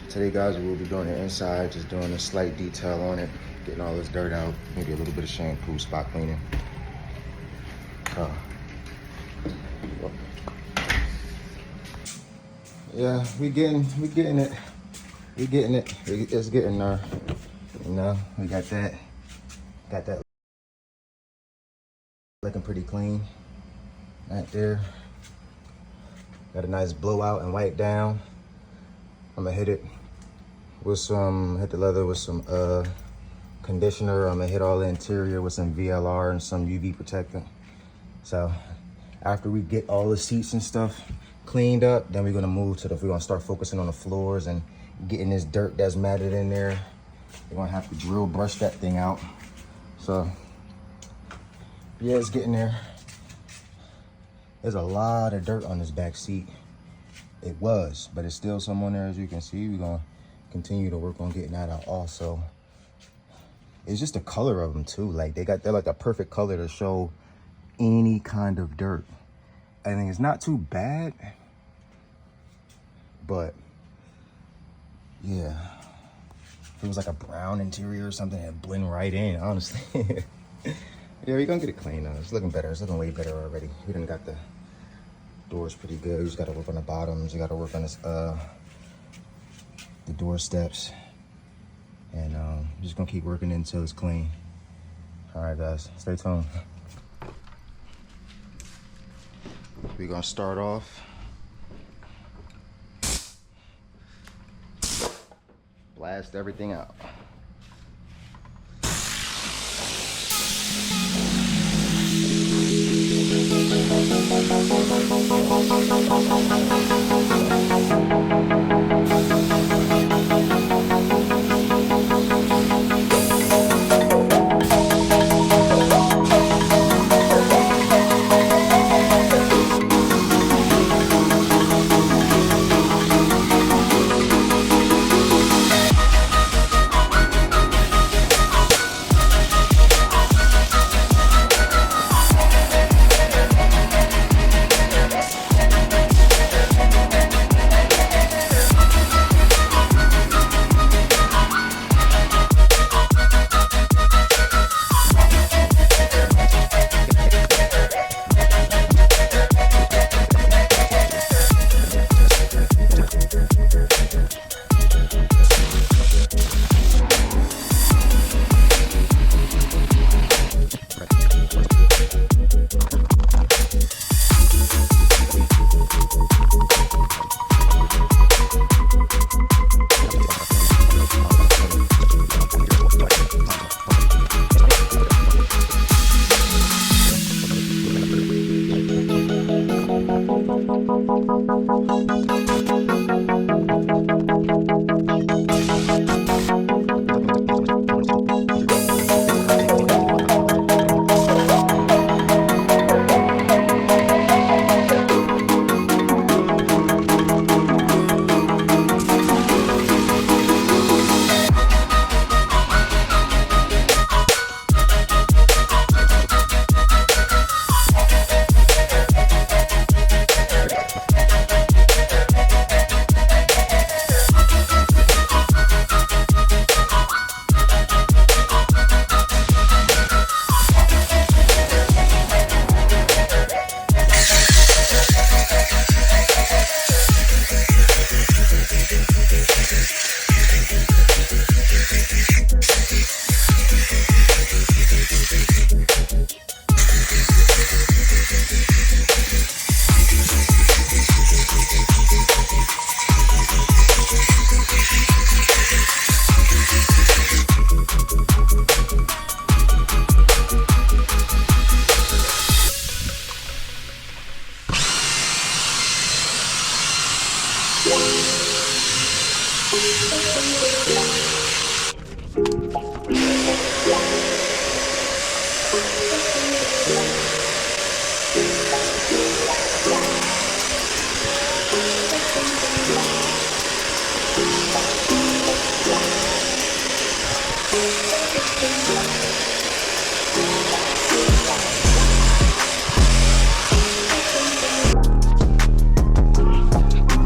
Today, guys, we'll be doing the inside, just doing a slight detail on it, getting all this dirt out, maybe a little bit of shampoo, spot cleaning. Yeah, we getting it. It's getting there. You know, we got that looking pretty clean right there. Got a nice blowout and wipe down. I'm gonna hit it with hit the leather with some conditioner. I'm gonna hit all the interior with some VLR and some UV protectant. So after we get all the seats and stuff cleaned up, then we're gonna start focusing on the floors and getting this dirt that's matted in there. We're gonna have to drill brush that thing out. So yeah, it's getting there. There's a lot of dirt on this back seat. It was, but it's still some on there, as you can see. We're gonna continue to work on getting that out also. It's just the color of them too. Like they're like a perfect color to show any kind of dirt. I think it's not too bad, but yeah. If it was like a brown interior or something, it'd blend right in, honestly. Yeah, we're gonna get it clean though. It's looking better. It's looking way better already. We done got the doors pretty good. You just gotta work on the bottoms. You gotta work on this, the door steps. And I'm just gonna keep working until it's clean. All right, guys, stay tuned. We're gonna start off. Blast everything out.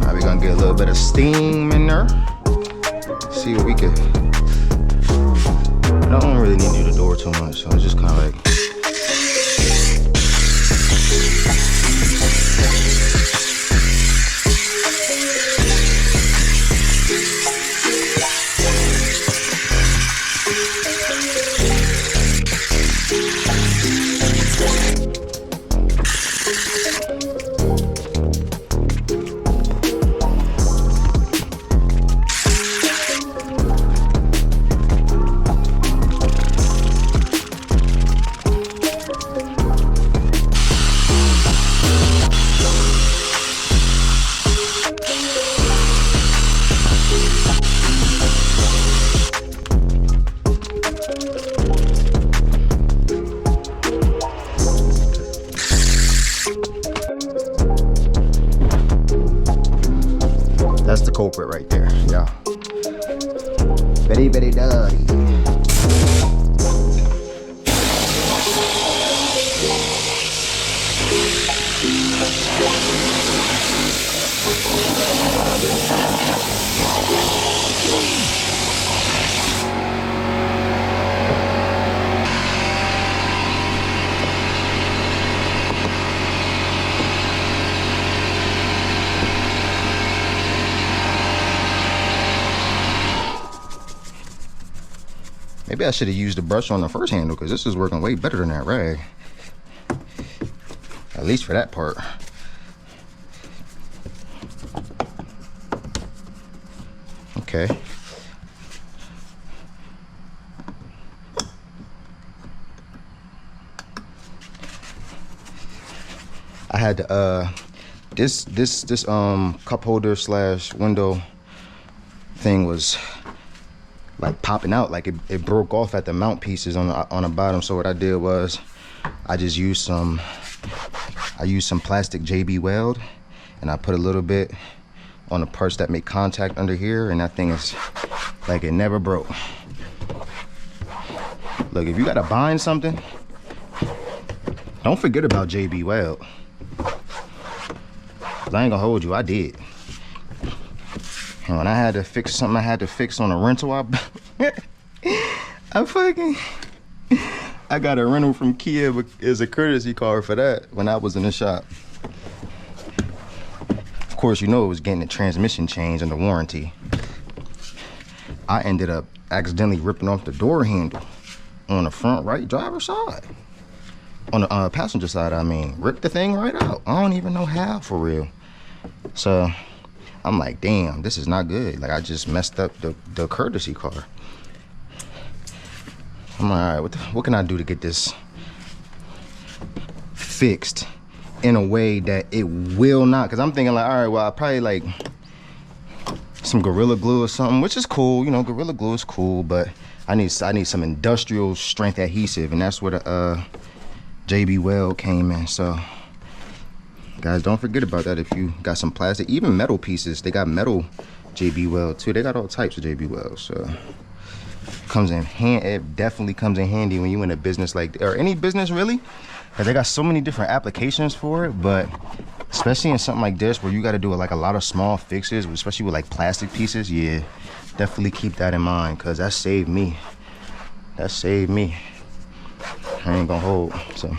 Now we're gonna get a little bit of steam in there. See what we can. I don't really need to do the door too much, so it's just kind of like. That's the culprit right there, yeah. Very, very dirty. Maybe I should have used the brush on the first handle, because this is working way better than that rag. At least for that part. Okay. I had this cup holder slash window thing was like popping out, like it broke off at the mount pieces on the bottom. So what I did was I just used some plastic JB Weld, and I put a little bit on the parts that make contact under here, and that thing is like it never broke. Look, if you gotta bind something, don't forget about JB Weld. I ain't gonna hold you, I did. And when I had to fix something I had to fix on a rental, I got a rental from Kia as a courtesy car for that when I was in the shop. Of course, you know it was getting the transmission changed under warranty. I ended up accidentally ripping off the door handle on the front right driver's side. On the passenger side, I mean. Ripped the thing right out. I don't even know how, for real. So I'm like, damn, this is not good. Like, I just messed up the courtesy car. I'm like, all right, what can I do to get this fixed in a way that it will not? Because I'm thinking like, all right, well, I probably like some Gorilla Glue or something, which is cool. You know, Gorilla Glue is cool, but I need some industrial strength adhesive, and that's where the JB Weld came in. So guys, don't forget about that. If you got some plastic, even metal pieces, they got metal JB Weld too. They got all types of JB Weld. So it definitely comes in handy when you in a business like, or any business really, because they got so many different applications for it. But especially in something like this where you got to do like a lot of small fixes, especially with like plastic pieces, yeah, definitely keep that in mind, because that saved me. I ain't gonna hold. So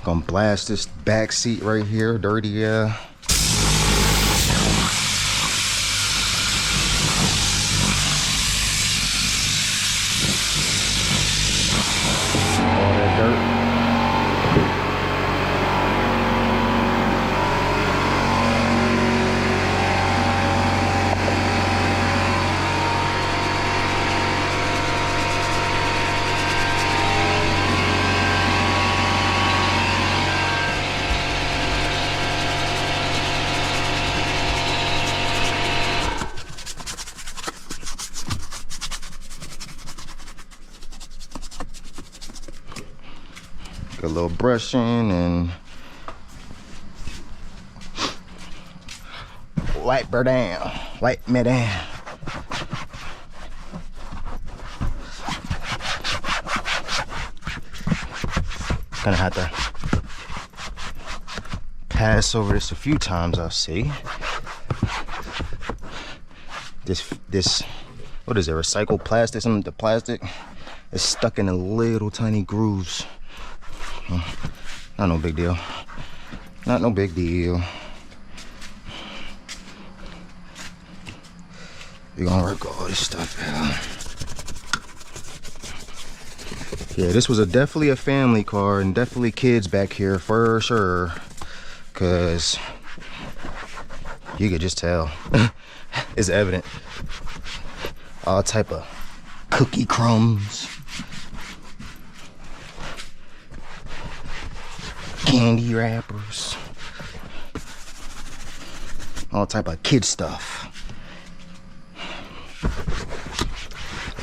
gonna blast this back seat right here, dirty, yeah. All that dirt. A little brushing and wipe her down, wipe me down. Gonna have to passed over this a few times, I see. This, what is it, recycled plastic? Some of the plastic is stuck in the little tiny grooves. Not no big deal. Not no big deal. We're gonna work all this stuff out. Yeah, this was definitely a family car, and definitely kids back here for sure. Cause you could just tell. It's evident. All type of cookie crumbs, candy wrappers, all type of kid stuff.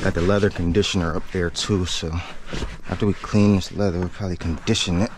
Got the leather conditioner up there too, so after we clean this leather, we'll probably condition it.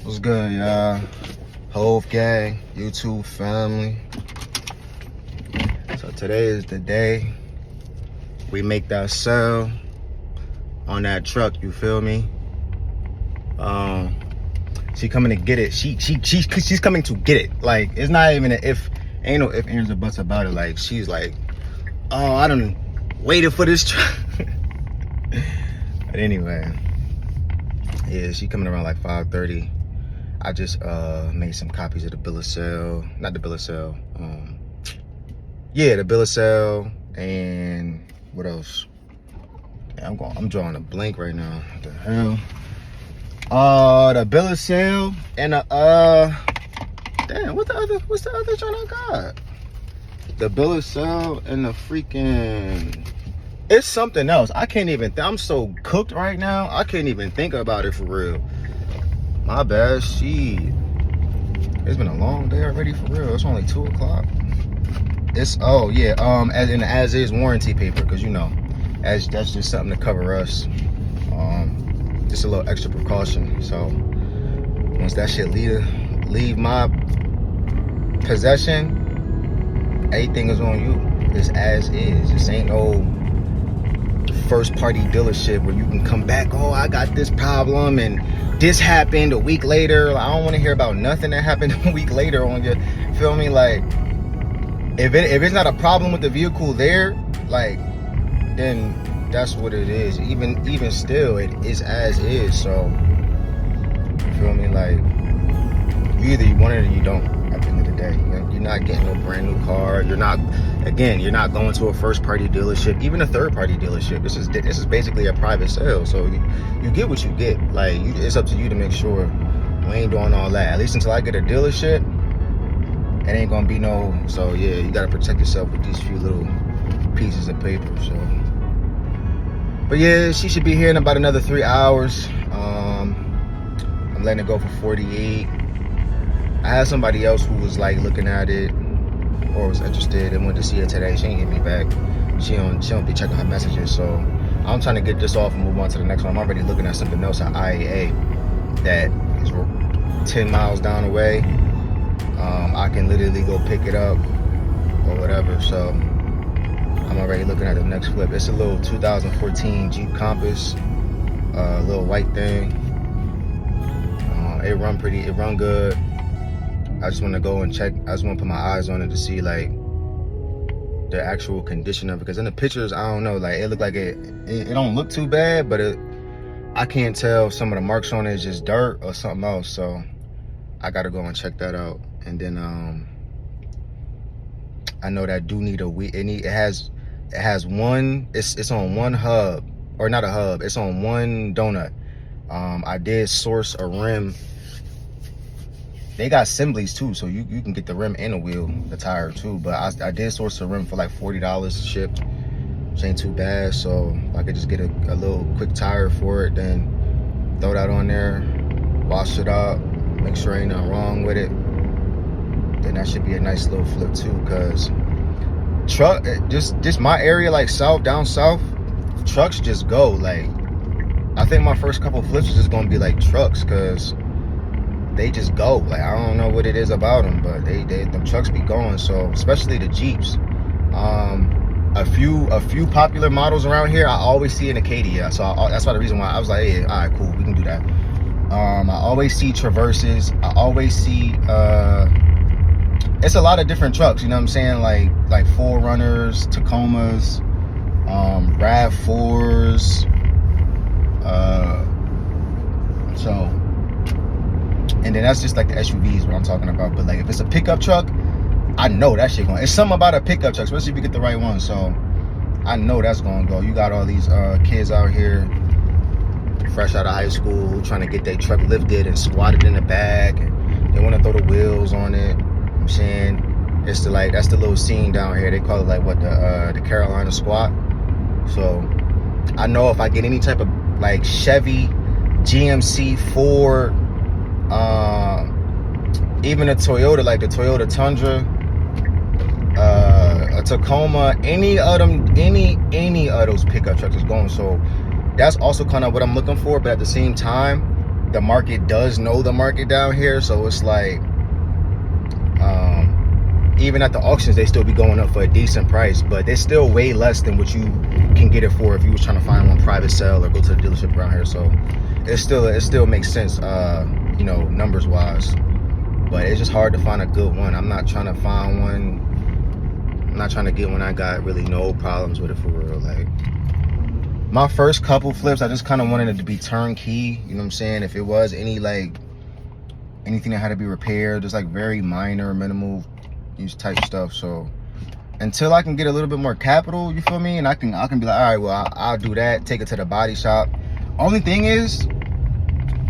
What's good, y'all? Hove gang, YouTube family. So today is the day we make that sale on that truck, you feel me? She coming to get it. She's coming to get it. Like, it's not even an if, ain't no if, ands, or buts about it. Like, she's like, oh, I done waited for this truck. But anyway, yeah, she coming around like 5:30. I just made some copies of the bill of sale. Not the bill of sale. Yeah, the bill of sale. And what else? Yeah, I'm drawing a blank right now. What the hell? The bill of sale and damn, what's the other joint I got? The bill of sale and the freaking, it's something else. I can't even I'm so cooked right now. I can't even think about it for real. My bad. Shit. It's been a long day already for real. It's only 2 o'clock. It's, oh yeah, as in the as is warranty paper, because you know, that's just something to cover us. Just a little extra precaution. So once that shit leave my possession, everything is on you. It's as is. This ain't no first party dealership where you can come back, oh, I got this problem and this happened a week later. Like, I don't want to hear about nothing that happened a week later on you. Feel me? Like, if it's not a problem with the vehicle there, like, then that's what it is. Even still, it is as is. So, feel me? Like, either you want it or you don't. At the end of the day, you're not getting no brand new car. You're not going to a first party dealership, even a third party dealership. This is basically a private sale. So you get what you get. Like, it's up to you to make sure we ain't doing all that. At least until I get a dealership, it ain't gonna be no. So yeah, you gotta protect yourself with these few little pieces of paper. So, but yeah, she should be here in about another 3 hours. I'm letting it go for 48. I had somebody else who was like looking at it or was interested and went to see her today. She ain't hit me back. She don't be checking her messages. So I'm trying to get this off and move on to the next one. I'm already looking at something else at IAA that is 10 miles down the way. I can literally go pick it up or whatever. So I'm already looking at the next flip. It's a little 2014 Jeep Compass, little white thing. It run good. I just want to go and check. I just want to put my eyes on it to see like the actual condition of it, because in the pictures, I don't know, like it looked like it don't look too bad, but I can't tell if some of the marks on it is just dirt or something else. So I gotta go and check that out. And then I know that do need a wheel. It has one, it's on one hub, or not a hub, it's on one donut. I did source a rim. They got assemblies too, so you can get the rim and the wheel, the tire too. But I did source a rim for like $40 shipped, which ain't too bad. So if I could just get a little quick tire for it, then throw that on there, wash it up, make sure ain't nothing wrong with it, then that should be a nice little flip too. Cause truck, just my area, like down south, trucks just go. Like I think my first couple flips is just gonna be like trucks, cause they just go. Like I don't know what it is about them, but them trucks be going. So especially the Jeeps. A few popular models around here, I always see an Acadia. So that's why the reason why I was like, hey, all right, cool, we can do that. I always see Traverses. I always see it's a lot of different trucks. You know what I'm saying? Like 4Runners, Tacomas, RAV4s. So. And then that's just like the SUVs, what I'm talking about. But like if it's a pickup truck, I know that shit going. It's something about a pickup truck, especially if you get the right one. So I know that's gonna go. You got all these kids out here, fresh out of high school, trying to get their truck lifted and squatted in the back, and they want to throw the wheels on it. I'm saying it's that's the little scene down here. They call it like what, the Carolina squat. So I know if I get any type of like Chevy, GMC, Ford, even a Toyota, like the Toyota Tundra, a Tacoma, any of those pickup trucks is going. So that's also kind of what I'm looking for. But at the same time, the market does know the market down here, so it's like even at the auctions, they still be going up for a decent price, but they're still way less than what you can get it for if you was trying to find one private sale or go to the dealership around here. So it still makes sense, you know, numbers wise. But it's just hard to find a good one. I'm not trying to find one. I'm not trying to get one I got really no problems with it for real. Like my first couple flips, I just kind of wanted it to be turnkey. You know what I'm saying? If it was anything that had to be repaired, just like very minor, minimal use type stuff. So until I can get a little bit more capital, you feel me? And I can be like, all right, well, I'll do that. Take it to the body shop. Only thing is,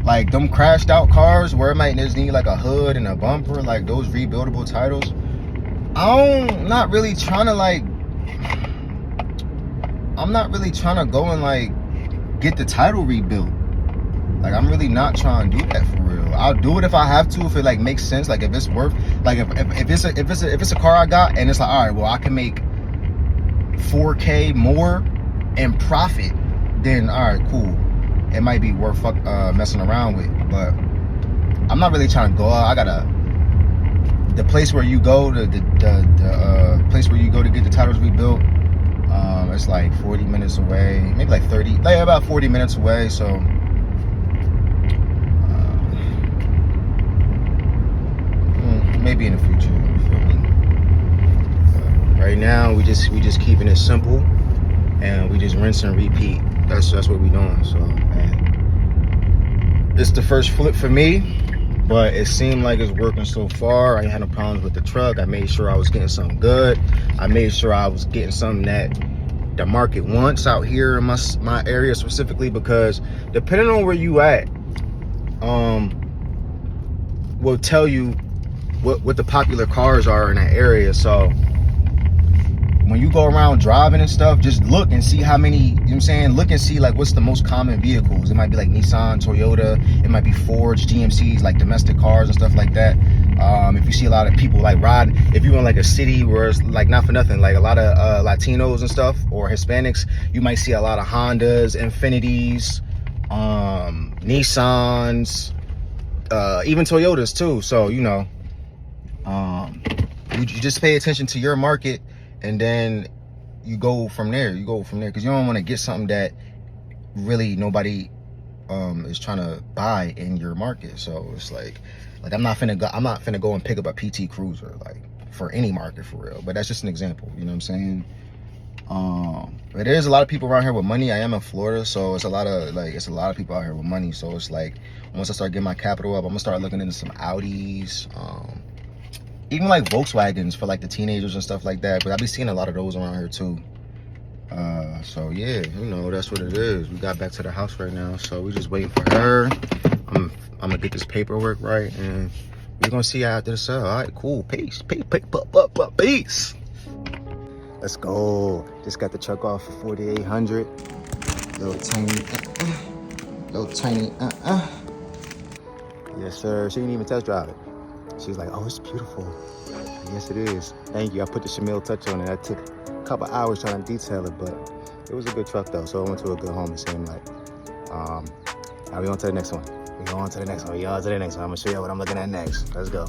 like them crashed out cars where it might just need like a hood and a bumper, like those rebuildable titles, I'm not really trying to go and like get the title rebuilt. Like I'm really not trying to do that for real. I'll do it if I have to, if it like makes sense, like if it's worth, like if it's a car I got and it's like, all right, well I can make 4K more and profit, then all right, cool. It might be worth messing around with. But I'm not really trying to go out. The place where you go, the place where you go to get the titles rebuilt, it's like 40 minutes away, maybe like 30, like about 40 minutes away. So maybe in the future, you feel me? Right now we just keeping it simple, and we just rinse and repeat. That's what we doing. So it's the first flip for me, but it seemed like it's working so far. I ain't had no problems with the truck. I made sure I was getting something good. I made sure I was getting something that the market wants out here in my area specifically, because depending on where you at, will tell you what the popular cars are in that area. So when you go around driving and stuff, just look and see how many, you know what I'm saying? Look and see like what's the most common vehicles. It might be like Nissan, Toyota, it might be Fords, GMCs, like domestic cars and stuff like that. If you see a lot of people like riding, if you're in like a city where it's like, not for nothing, like a lot of Latinos and stuff, or Hispanics, you might see a lot of Hondas, Infinitis, Nissans, even Toyotas too. So, you know, you just pay attention to your market, and then you go from there. Because you don't want to get something that really nobody is trying to buy in your market. So it's like I'm not finna go and pick up a PT Cruiser like for any market for real. But that's just an example, you know what I'm saying? But there's a lot of people around here with money. I am in Florida, so it's a lot of people out here with money. So it's like once I start getting my capital up, I'm gonna start looking into some Audis, even like Volkswagens for like the teenagers and stuff like that. But I be seeing a lot of those around here too. So yeah, you know, that's what it is. We got back to the house right now, so we just waiting for her. I'm gonna get this paperwork right, and we're gonna see how after the sale. All right, cool. Peace. Peace. Let's go. Just got the truck off for 4,800. Little tiny. Yes, sir. She didn't even test drive it. She was like, "Oh, it's beautiful." Yes, it is. Thank you. I put the Shamil touch on it. I took a couple hours trying to detail it, but it was a good truck though. So I went to a good home, it seemed like. Now we on to the next one. I'm gonna show you what I'm looking at next. Let's go.